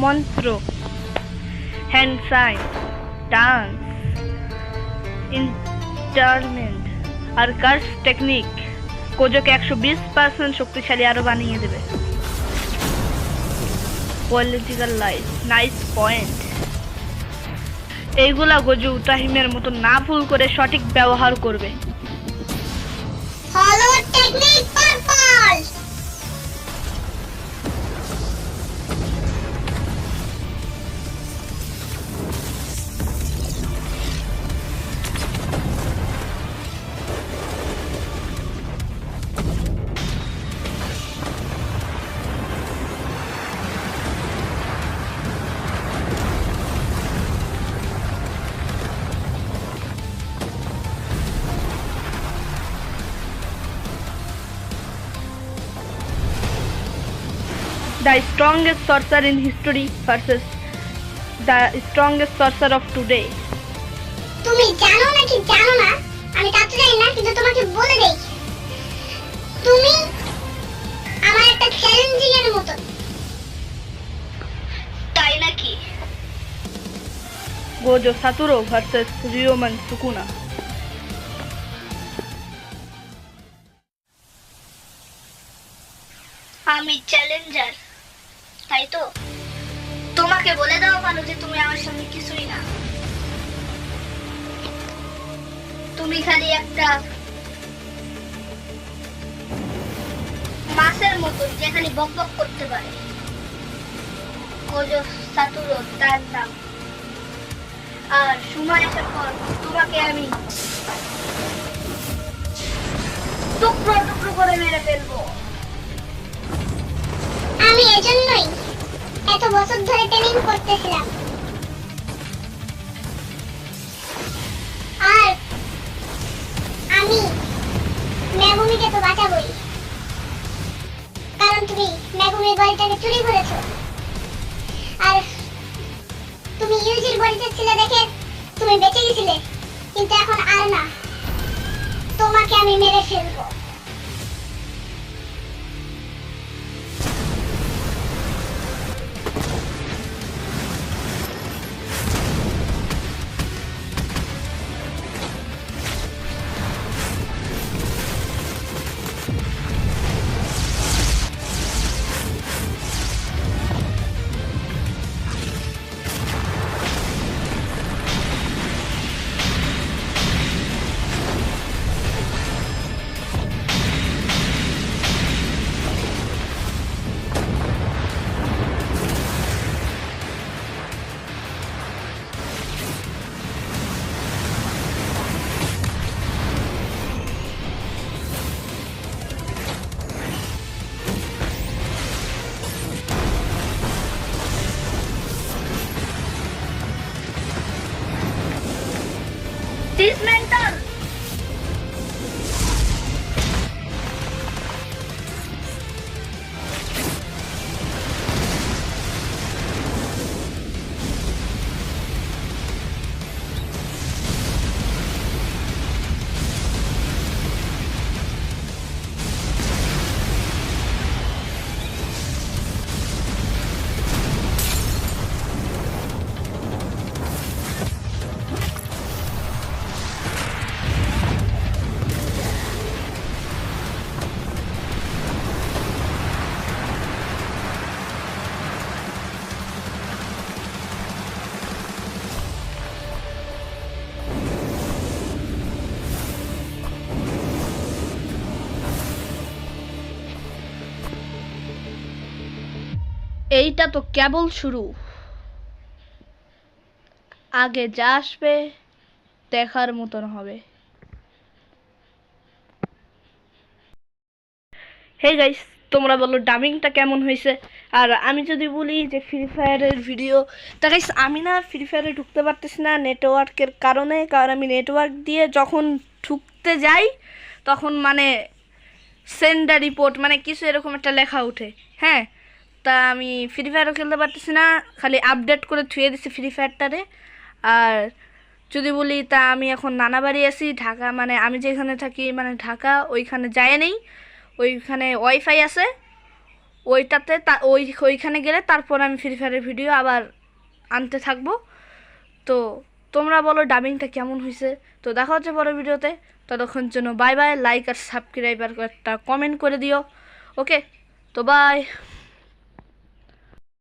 মন্ত্র, hand sign, dance, ইন্টারমেন্ট আর কার্স টেকনিক কোজোকে 120% শক্তিশালী আরো বানিয়ে দেবে। Political life, nice point. এইগুলা গোজো উতাহিমের মতো না ভুল করে সঠিক ব্যবহার করবে। Follow technique purple. The strongest sorcerer in history versus the strongest sorcerer of today. তুমি জানো নাকি জানো না আমি তা তো জানি না, কিন্তু তোমাকে বলে দেই, তুমি আমার একটা চ্যালেঞ্জিং এর মতো। তাই নাকি? Gojo Satoru versus Ryoman Sukuna. আমি চ্যালেঞ্জার, তাই তো? তোমাকে বলে দেওয়া ভালো যে তুমি আমার সঙ্গে কিছুই না। তুমি খালি একটা মাছের মতো যে খালি বক বক করতে পারে। গোজো সাতুরো তার নাম। আর সময় আসার পর তোমাকে আমি টুকরো টুকরো করে মেরে ফেলবো। আমি এজন্যই এত বছর ধরে ট্রেনিং করতেছিলাম। আর আমি মেগুমিকে তো বাঁচাবই, কারণ তুমি মেগুমির বডিটাকে চুরি করেছো। আর তুমি ইউজির বডিতে ছিলে দেখে তুমি বেঁচে গেছিলে, কিন্তু এখন আর না, তোমাকে আমি মেরে ফেলবো। Dismantle! এইটা তো কেবল শুরু, আগে যা আসবে দেখার মতন হবে। হে গাইস, তোমরা বলো ডাবিংটা কেমন হয়েছে। আর আমি যদি বলি যে ফ্রি ফায়ারের ভিডিও, তা গাইস আমি না ফ্রি ফায়ারে ঢুকতে পারতেছি না নেটওয়ার্কের কারণে। কারণ আমি নেটওয়ার্ক দিয়ে যখন ঢুকতে যাই তখন মানে সেন্ডার রিপোর্ট মানে কিছু এরকম একটা লেখা ওঠে। হ্যাঁ, তা আমি ফ্রি ফায়ারও খেলতে পারতেছি না, খালি আপডেট করে থুয়ে দিছি ফ্রি ফায়ারটারে। আর যদি বলি তা আমি এখন নানা বাড়ি আছি ঢাকা, মানে আমি যেখানে থাকি মানে ঢাকা, ওইখানে যায় নেই। ওইখানে ওয়াইফাই আছে, ওইটাতে ওইখানে গেলে তারপর আমি ফ্রি ফায়ারের ভিডিও আবার আনতে থাকবো। তো তোমরা বলো ডাবিংটা কেমন হয়েছে। তো দেখা হচ্ছে পরের ভিডিওতে, ততক্ষণ জন্য বাই বাই। লাইক আর সাবস্ক্রাইব আর একটা কমেন্ট করে দিও। ওকে, তো বাই।